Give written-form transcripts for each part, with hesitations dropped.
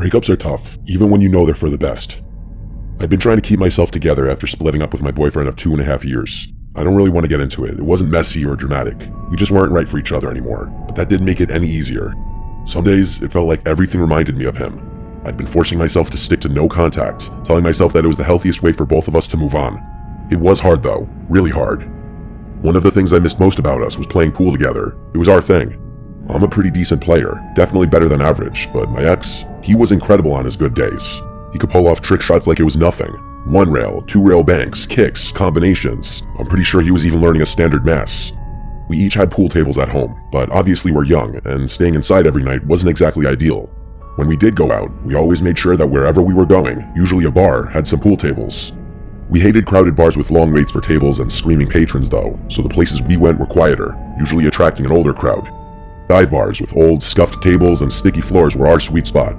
Breakups are tough, even when you know they're for the best. I've been trying to keep myself together after splitting up with my boyfriend of 2.5 years. I don't really want to get into it. It wasn't messy or dramatic. We just weren't right for each other anymore, but that didn't make it any easier. Some days, it felt like everything reminded me of him. I'd been forcing myself to stick to no contact, telling myself that it was the healthiest way for both of us to move on. It was hard though, really hard. One of the things I missed most about us was playing pool together. It was our thing. I'm a pretty decent player, definitely better than average, but my ex, he was incredible on his good days. He could pull off trick shots like it was nothing. 1-rail, 2-rail banks, kicks, combinations. I'm pretty sure he was even learning a standard mass. We each had pool tables at home, but obviously we're young, and staying inside every night wasn't exactly ideal. When we did go out, we always made sure that wherever we were going, usually a bar, had some pool tables. We hated crowded bars with long waits for tables and screaming patrons though, so the places we went were quieter, usually attracting an older crowd. Dive bars with old, scuffed tables and sticky floors were our sweet spot.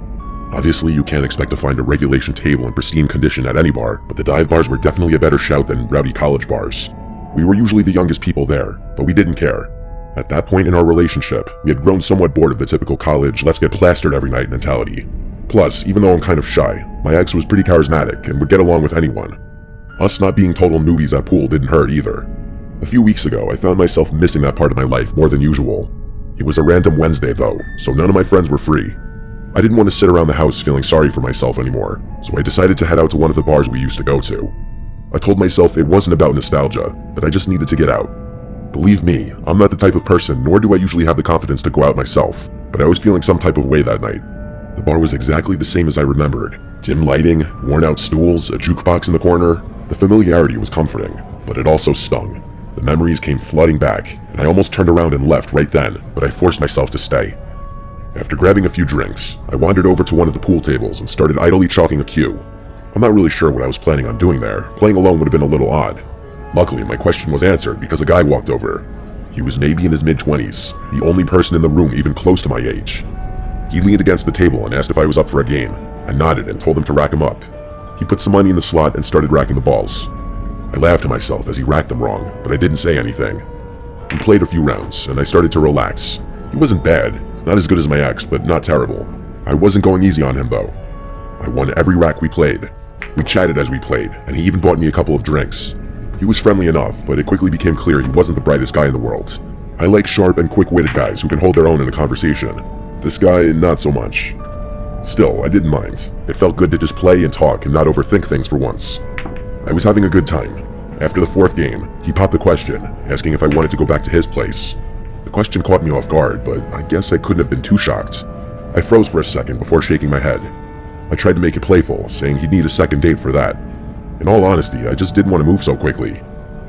Obviously, you can't expect to find a regulation table in pristine condition at any bar, but the dive bars were definitely a better shout than rowdy college bars. We were usually the youngest people there, but we didn't care. At that point in our relationship, we had grown somewhat bored of the typical college, let's get plastered every night mentality. Plus, even though I'm kind of shy, my ex was pretty charismatic and would get along with anyone. Us not being total newbies at pool didn't hurt either. A few weeks ago, I found myself missing that part of my life more than usual. It was a random Wednesday though, so none of my friends were free. I didn't want to sit around the house feeling sorry for myself anymore, so I decided to head out to one of the bars we used to go to. I told myself it wasn't about nostalgia, that I just needed to get out. Believe me, I'm not the type of person, nor do I usually have the confidence to go out myself, but I was feeling some type of way that night. The bar was exactly the same as I remembered. Dim lighting, worn out stools, a jukebox in the corner. The familiarity was comforting, but it also stung. The memories came flooding back, and I almost turned around and left right then, but I forced myself to stay. After grabbing a few drinks, I wandered over to one of the pool tables and started idly chalking a cue. I'm not really sure what I was planning on doing there. Playing alone would have been a little odd. Luckily, my question was answered because a guy walked over. He was maybe in his mid-20s, the only person in the room even close to my age. He leaned against the table and asked if I was up for a game. I nodded and told him to rack him up. He put some money in the slot and started racking the balls. I laughed to myself as he racked them wrong, but I didn't say anything. We played a few rounds, and I started to relax. He wasn't bad, not as good as my ex, but not terrible. I wasn't going easy on him though. I won every rack we played. We chatted as we played, and he even bought me a couple of drinks. He was friendly enough, but it quickly became clear he wasn't the brightest guy in the world. I like sharp and quick-witted guys who can hold their own in a conversation. This guy, not so much. Still, I didn't mind. It felt good to just play and talk and not overthink things for once. I was having a good time. After the 4th game, he popped the question, asking if I wanted to go back to his place. The question caught me off guard, but I guess I couldn't have been too shocked. I froze for a second before shaking my head. I tried to make it playful, saying he'd need a second date for that. In all honesty, I just didn't want to move so quickly.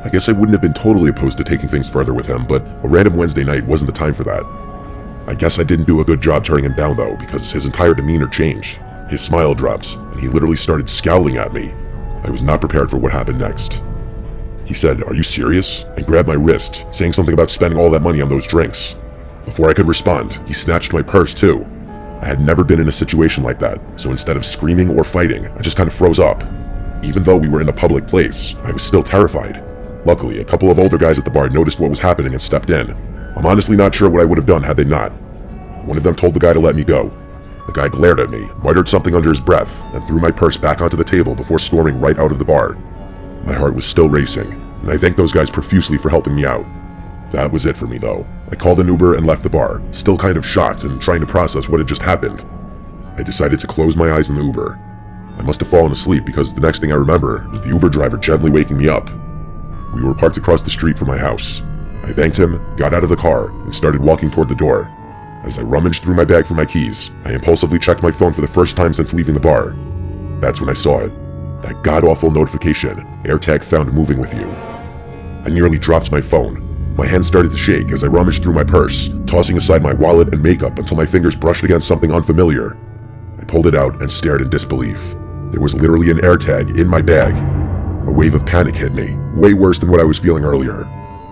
I guess I wouldn't have been totally opposed to taking things further with him, but a random Wednesday night wasn't the time for that. I guess I didn't do a good job turning him down though, because his entire demeanor changed. His smile dropped, and he literally started scowling at me. I was not prepared for what happened next. He said, "Are you serious?" and grabbed my wrist, saying something about spending all that money on those drinks. Before I could respond, he snatched my purse too. I had never been in a situation like that, so instead of screaming or fighting, I just kind of froze up. Even though we were in a public place, I was still terrified. Luckily, a couple of older guys at the bar noticed what was happening and stepped in. I'm honestly not sure what I would have done had they not. One of them told the guy to let me go. The guy glared at me, muttered something under his breath, and threw my purse back onto the table before storming right out of the bar. My heart was still racing, and I thanked those guys profusely for helping me out. That was it for me though. I called an Uber and left the bar, still kind of shocked and trying to process what had just happened. I decided to close my eyes in the Uber. I must have fallen asleep because the next thing I remember is the Uber driver gently waking me up. We were parked across the street from my house. I thanked him, got out of the car, and started walking toward the door. As I rummaged through my bag for my keys, I impulsively checked my phone for the first time since leaving the bar. That's when I saw it. That god-awful notification, AirTag found moving with you. I nearly dropped my phone. My hand started to shake as I rummaged through my purse, tossing aside my wallet and makeup until my fingers brushed against something unfamiliar. I pulled it out and stared in disbelief. There was literally an AirTag in my bag. A wave of panic hit me, way worse than what I was feeling earlier.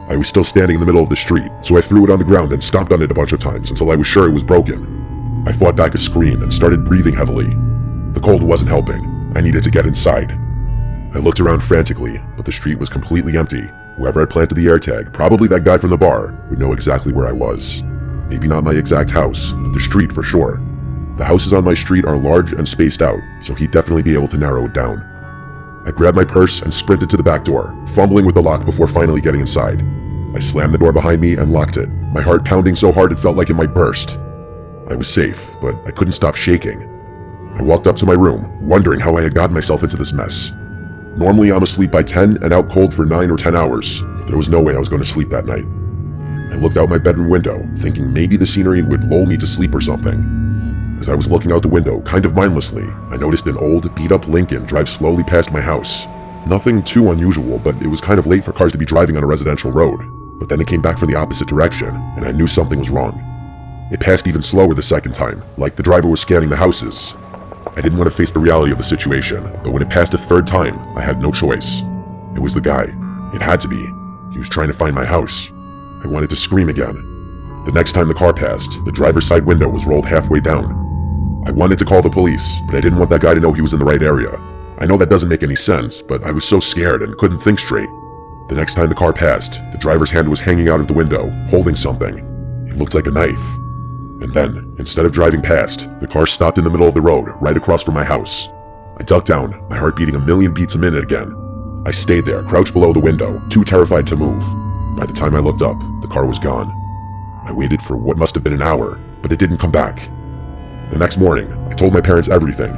I was still standing in the middle of the street, so I threw it on the ground and stomped on it a bunch of times until I was sure it was broken. I fought back a scream and started breathing heavily. The cold wasn't helping. I needed to get inside. I looked around frantically, but the street was completely empty. Whoever had planted the AirTag, probably that guy from the bar, would know exactly where I was. Maybe not my exact house, but the street for sure. The houses on my street are large and spaced out, so he'd definitely be able to narrow it down. I grabbed my purse and sprinted to the back door, fumbling with the lock before finally getting inside. I slammed the door behind me and locked it, my heart pounding so hard it felt like it might burst. I was safe, but I couldn't stop shaking. I walked up to my room, wondering how I had gotten myself into this mess. Normally I'm asleep by 10 and out cold for 9 or 10 hours, but there was no way I was going to sleep that night. I looked out my bedroom window, thinking maybe the scenery would lull me to sleep or something. As I was looking out the window, kind of mindlessly, I noticed an old, beat-up Lincoln drive slowly past my house. Nothing too unusual, but it was kind of late for cars to be driving on a residential road. But then it came back from the opposite direction, and I knew something was wrong. It passed even slower the second time, like the driver was scanning the houses. I didn't want to face the reality of the situation, but when it passed a third time, I had no choice. It was the guy. It had to be. He was trying to find my house. I wanted to scream again. The next time the car passed, the driver's side window was rolled halfway down. I wanted to call the police, but I didn't want that guy to know he was in the right area. I know that doesn't make any sense, but I was so scared and couldn't think straight. The next time the car passed, the driver's hand was hanging out of the window, holding something. It looked like a knife. And then, instead of driving past, the car stopped in the middle of the road, right across from my house. I ducked down, my heart beating a million beats a minute again. I stayed there, crouched below the window, too terrified to move. By the time I looked up, the car was gone. I waited for what must have been an hour, but it didn't come back. The next morning, I told my parents everything.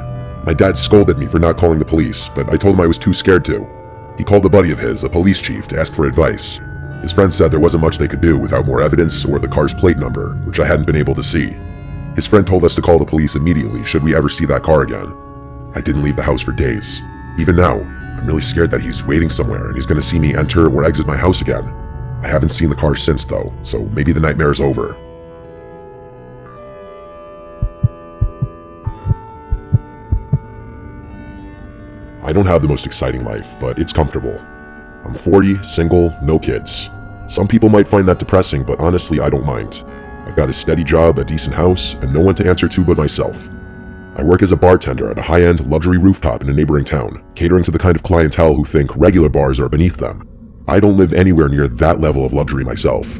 My dad scolded me for not calling the police, but I told him I was too scared to. He called a buddy of his, a police chief, to ask for advice. His friend said there wasn't much they could do without more evidence or the car's plate number, which I hadn't been able to see. His friend told us to call the police immediately should we ever see that car again. I didn't leave the house for days. Even now, I'm really scared that he's waiting somewhere and he's going to see me enter or exit my house again. I haven't seen the car since though, so maybe the nightmare's over. I don't have the most exciting life, but it's comfortable. I'm 40, single, no kids. Some people might find that depressing, but honestly I don't mind. I've got a steady job, a decent house, and no one to answer to but myself. I work as a bartender at a high-end luxury rooftop in a neighboring town, catering to the kind of clientele who think regular bars are beneath them. I don't live anywhere near that level of luxury myself.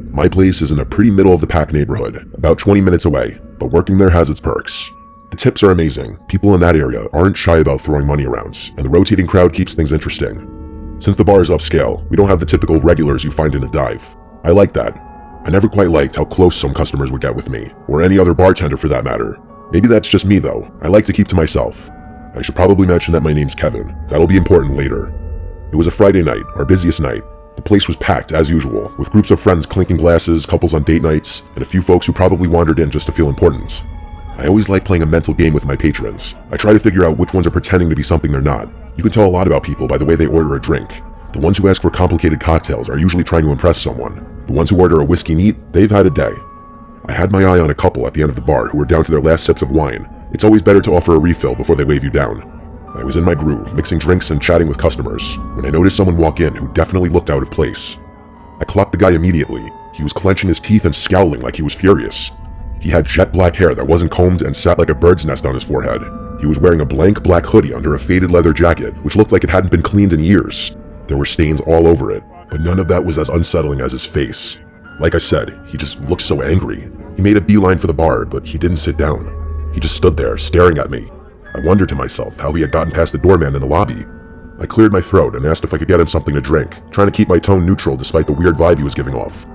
My place is in a pretty middle-of-the-pack neighborhood, about 20 minutes away, but working there has its perks. The tips are amazing, people in that area aren't shy about throwing money around, and the rotating crowd keeps things interesting. Since the bar is upscale, we don't have the typical regulars you find in a dive. I like that. I never quite liked how close some customers would get with me, or any other bartender for that matter. Maybe that's just me though, I like to keep to myself. I should probably mention that my name's Kevin, that'll be important later. It was a Friday night, our busiest night. The place was packed as usual, with groups of friends clinking glasses, couples on date nights, and a few folks who probably wandered in just to feel important. I always like playing a mental game with my patrons. I try to figure out which ones are pretending to be something they're not. You can tell a lot about people by the way they order a drink. The ones who ask for complicated cocktails are usually trying to impress someone. The ones who order a whiskey neat, they've had a day. I had my eye on a couple at the end of the bar who were down to their last sips of wine. It's always better to offer a refill before they wave you down. I was in my groove, mixing drinks and chatting with customers, when I noticed someone walk in who definitely looked out of place. I clocked the guy immediately. He was clenching his teeth and scowling like he was furious. He had jet black hair that wasn't combed and sat like a bird's nest on his forehead. He was wearing a blank black hoodie under a faded leather jacket, which looked like it hadn't been cleaned in years. There were stains all over it, but none of that was as unsettling as his face. Like I said, he just looked so angry. He made a beeline for the bar, but he didn't sit down. He just stood there, staring at me. I wondered to myself how he had gotten past the doorman in the lobby. I cleared my throat and asked if I could get him something to drink, trying to keep my tone neutral despite the weird vibe he was giving off.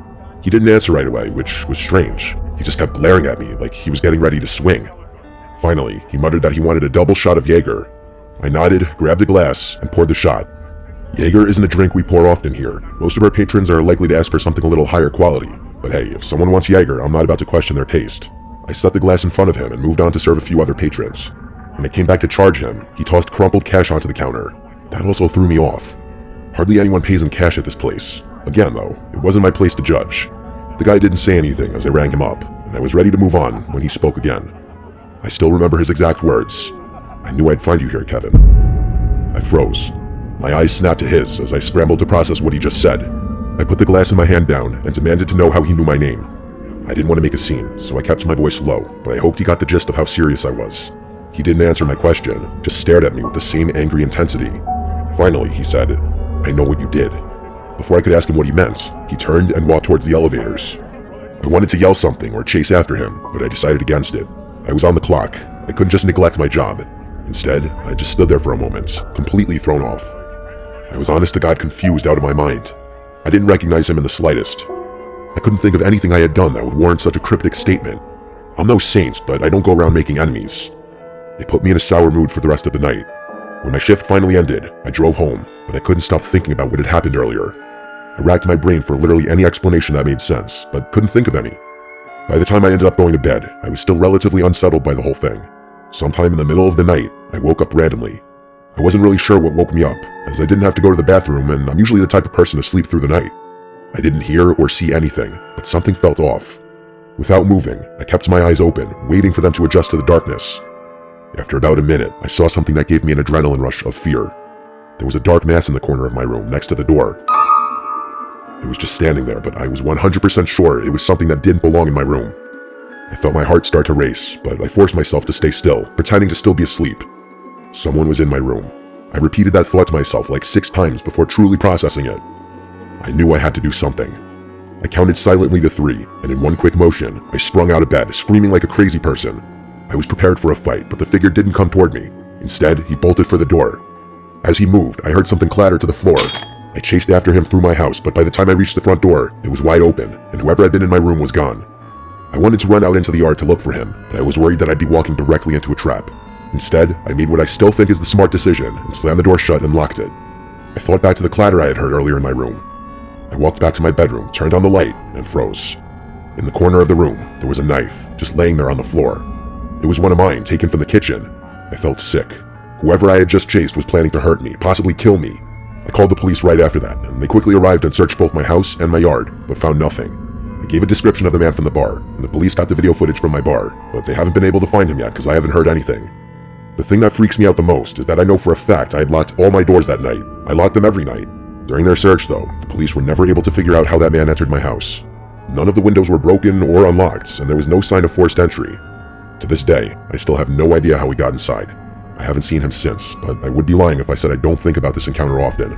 He didn't answer right away, which was strange. He just kept glaring at me like he was getting ready to swing. Finally, he muttered that he wanted a double shot of Jaeger. I nodded, grabbed a glass, and poured the shot. Jaeger isn't a drink we pour often here. Most of our patrons are likely to ask for something a little higher quality. But hey, if someone wants Jaeger, I'm not about to question their taste. I set the glass in front of him and moved on to serve a few other patrons. When I came back to charge him, he tossed crumpled cash onto the counter. That also threw me off. Hardly anyone pays in cash at this place. Again though, it wasn't my place to judge. The guy didn't say anything as I rang him up, and I was ready to move on when he spoke again. I still remember his exact words. "I knew I'd find you here, Kevin." I froze. My eyes snapped to his as I scrambled to process what he just said. I put the glass in my hand down and demanded to know how he knew my name. I didn't want to make a scene, so I kept my voice low, but I hoped he got the gist of how serious I was. He didn't answer my question, just stared at me with the same angry intensity. Finally, he said, "I know what you did." Before I could ask him what he meant, he turned and walked towards the elevators. I wanted to yell something or chase after him, but I decided against it. I was on the clock. I couldn't just neglect my job. Instead, I just stood there for a moment, completely thrown off. I was honest to God confused out of my mind. I didn't recognize him in the slightest. I couldn't think of anything I had done that would warrant such a cryptic statement. I'm no saint, but I don't go around making enemies. It put me in a sour mood for the rest of the night. When my shift finally ended, I drove home, but I couldn't stop thinking about what had happened earlier. I racked my brain for literally any explanation that made sense, but couldn't think of any. By the time I ended up going to bed, I was still relatively unsettled by the whole thing. Sometime in the middle of the night, I woke up randomly. I wasn't really sure what woke me up, as I didn't have to go to the bathroom and I'm usually the type of person to sleep through the night. I didn't hear or see anything, but something felt off. Without moving, I kept my eyes open, waiting for them to adjust to the darkness. After about a minute, I saw something that gave me an adrenaline rush of fear. There was a dark mass in the corner of my room, next to the door. It was just standing there, but I was 100% sure it was something that didn't belong in my room. I felt my heart start to race, but I forced myself to stay still, pretending to still be asleep. Someone was in my room. I repeated that thought to myself like 6 times before truly processing it. I knew I had to do something. I counted silently to 3, and in one quick motion, I sprung out of bed, screaming like a crazy person. I was prepared for a fight, but the figure didn't come toward me. Instead, he bolted for the door. As he moved, I heard something clatter to the floor. I chased after him through my house, but by the time I reached the front door, it was wide open, and whoever had been in my room was gone. I wanted to run out into the yard to look for him, but I was worried that I'd be walking directly into a trap. Instead, I made what I still think is the smart decision and slammed the door shut and locked it. I thought back to the clatter I had heard earlier in my room. I walked back to my bedroom, turned on the light, and froze. In the corner of the room, there was a knife, just laying there on the floor. It was one of mine, taken from the kitchen. I felt sick. Whoever I had just chased was planning to hurt me, possibly kill me. I called the police right after that, and they quickly arrived and searched both my house and my yard, but found nothing. I gave a description of the man from the bar, and the police got the video footage from my bar, but they haven't been able to find him yet because I haven't heard anything. The thing that freaks me out the most is that I know for a fact I had locked all my doors that night. I locked them every night. During their search, though, the police were never able to figure out how that man entered my house. None of the windows were broken or unlocked, and there was no sign of forced entry. To this day, I still have no idea how he got inside. I haven't seen him since, but I would be lying if I said I don't think about this encounter often.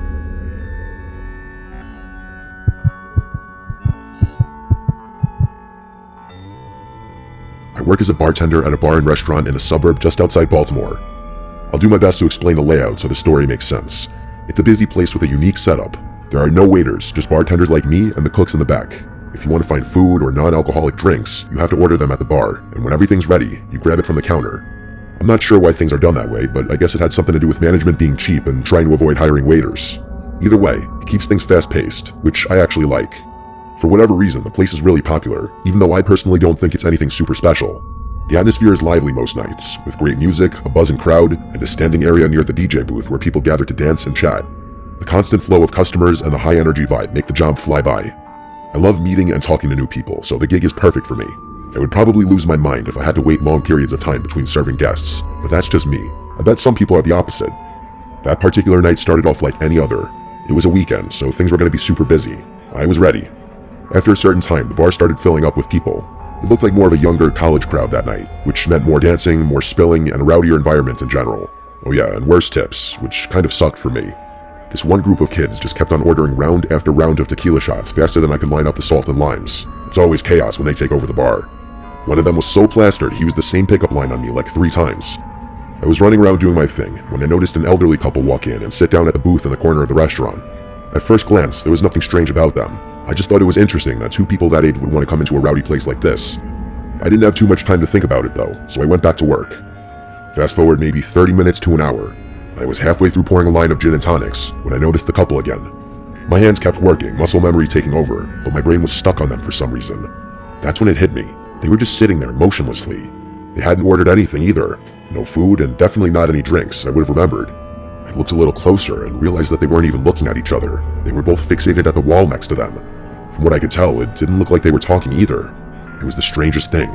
I work as a bartender at a bar and restaurant in a suburb just outside Baltimore. I'll do my best to explain the layout so the story makes sense. It's a busy place with a unique setup. There are no waiters, just bartenders like me and the cooks in the back. If you want to find food or non-alcoholic drinks, you have to order them at the bar, and when everything's ready, you grab it from the counter. I'm not sure why things are done that way, but I guess it had something to do with management being cheap and trying to avoid hiring waiters. Either way, it keeps things fast-paced, which I actually like. For whatever reason, the place is really popular, even though I personally don't think it's anything super special. The atmosphere is lively most nights, with great music, a buzzing crowd, and a standing area near the DJ booth where people gather to dance and chat. The constant flow of customers and the high-energy vibe make the job fly by. I love meeting and talking to new people, so the gig is perfect for me. I would probably lose my mind if I had to wait long periods of time between serving guests, but that's just me. I bet some people are the opposite. That particular night started off like any other. It was a weekend, so things were going to be super busy. I was ready. After a certain time, the bar started filling up with people. It looked like more of a younger college crowd that night, which meant more dancing, more spilling, and a rowdier environment in general. Oh yeah, and worse tips, which kind of sucked for me. This one group of kids just kept on ordering round after round of tequila shots faster than I could line up the salt and limes. It's always chaos when they take over the bar. One of them was so plastered he used the same pickup line on me like 3 times. I was running around doing my thing when I noticed an elderly couple walk in and sit down at the booth in the corner of the restaurant. At first glance, there was nothing strange about them. I just thought it was interesting that 2 people that age would want to come into a rowdy place like this. I didn't have too much time to think about it though, so I went back to work. Fast forward maybe 30 minutes to an hour. I was halfway through pouring a line of gin and tonics when I noticed the couple again. My hands kept working, muscle memory taking over, but my brain was stuck on them for some reason. That's when it hit me. They were just sitting there motionlessly. They hadn't ordered anything either. No food and definitely not any drinks, I would have remembered. I looked a little closer and realized that they weren't even looking at each other. They were both fixated at the wall next to them. From what I could tell, it didn't look like they were talking either. It was the strangest thing.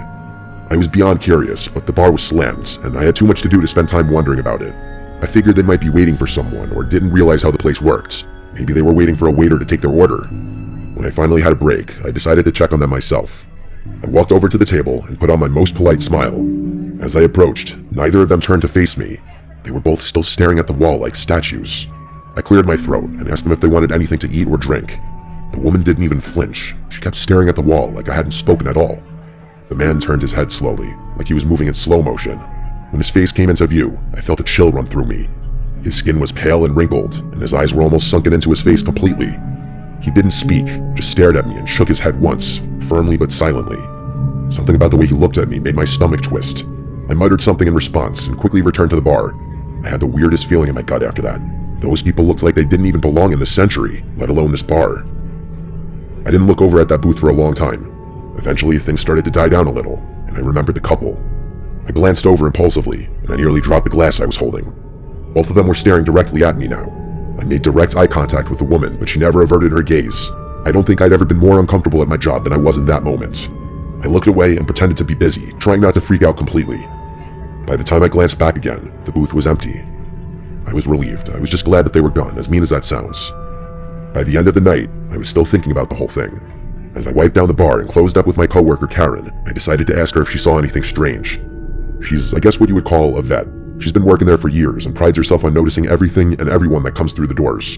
I was beyond curious, but the bar was slammed, and I had too much to do to spend time wondering about it. I figured they might be waiting for someone or didn't realize how the place worked. Maybe they were waiting for a waiter to take their order. When I finally had a break, I decided to check on them myself. I walked over to the table and put on my most polite smile. As I approached, neither of them turned to face me. They were both still staring at the wall like statues. I cleared my throat and asked them if they wanted anything to eat or drink. The woman didn't even flinch. She kept staring at the wall like I hadn't spoken at all. The man turned his head slowly, like he was moving in slow motion. When his face came into view, I felt a chill run through me. His skin was pale and wrinkled, and his eyes were almost sunken into his face completely. He didn't speak, just stared at me and shook his head once, firmly but silently. Something about the way he looked at me made my stomach twist. I muttered something in response and quickly returned to the bar. I had the weirdest feeling in my gut after that. Those people looked like they didn't even belong in this century, let alone this bar. I didn't look over at that booth for a long time. Eventually, things started to die down a little, and I remembered the couple. I glanced over impulsively, and I nearly dropped the glass I was holding. Both of them were staring directly at me now. I made direct eye contact with the woman, but she never averted her gaze. I don't think I'd ever been more uncomfortable at my job than I was in that moment. I looked away and pretended to be busy, trying not to freak out completely. By the time I glanced back again, the booth was empty. I was relieved. I was just glad that they were gone, as mean as that sounds. By the end of the night, I was still thinking about the whole thing. As I wiped down the bar and closed up with my coworker Karen, I decided to ask her if she saw anything strange. She's, I guess, what you would call a vet. She's been working there for years and prides herself on noticing everything and everyone that comes through the doors.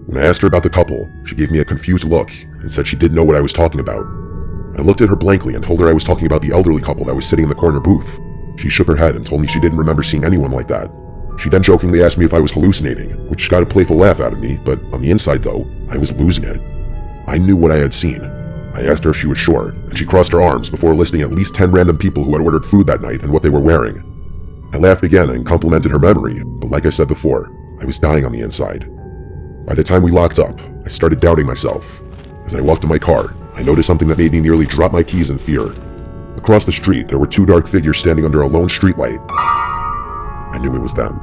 When I asked her about the couple, she gave me a confused look and said she didn't know what I was talking about. I looked at her blankly and told her I was talking about the elderly couple that was sitting in the corner booth. She shook her head and told me she didn't remember seeing anyone like that. She then jokingly asked me if I was hallucinating, which got a playful laugh out of me, but on the inside though, I was losing it. I knew what I had seen. I asked her if she was sure, and she crossed her arms before listing at least 10 random people who had ordered food that night and what they were wearing. I laughed again and complimented her memory, but like I said before, I was dying on the inside. By the time we locked up, I started doubting myself. As I walked to my car, I noticed something that made me nearly drop my keys in fear. Across the street, there were two dark figures standing under a lone streetlight. I knew it was them.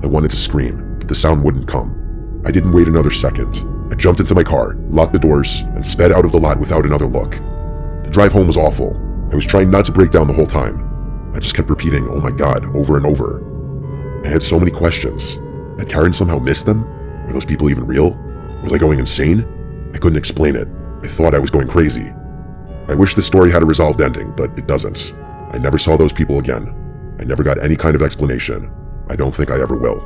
I wanted to scream, but the sound wouldn't come. I didn't wait another second. I jumped into my car, locked the doors, and sped out of the lot without another look. The drive home was awful. I was trying not to break down the whole time. I just kept repeating, "Oh my God," over and over. I had so many questions. Had Karen somehow missed them? Were those people even real? Was I going insane? I couldn't explain it. I thought I was going crazy. I wish this story had a resolved ending, but it doesn't. I never saw those people again. I never got any kind of explanation. I don't think I ever will.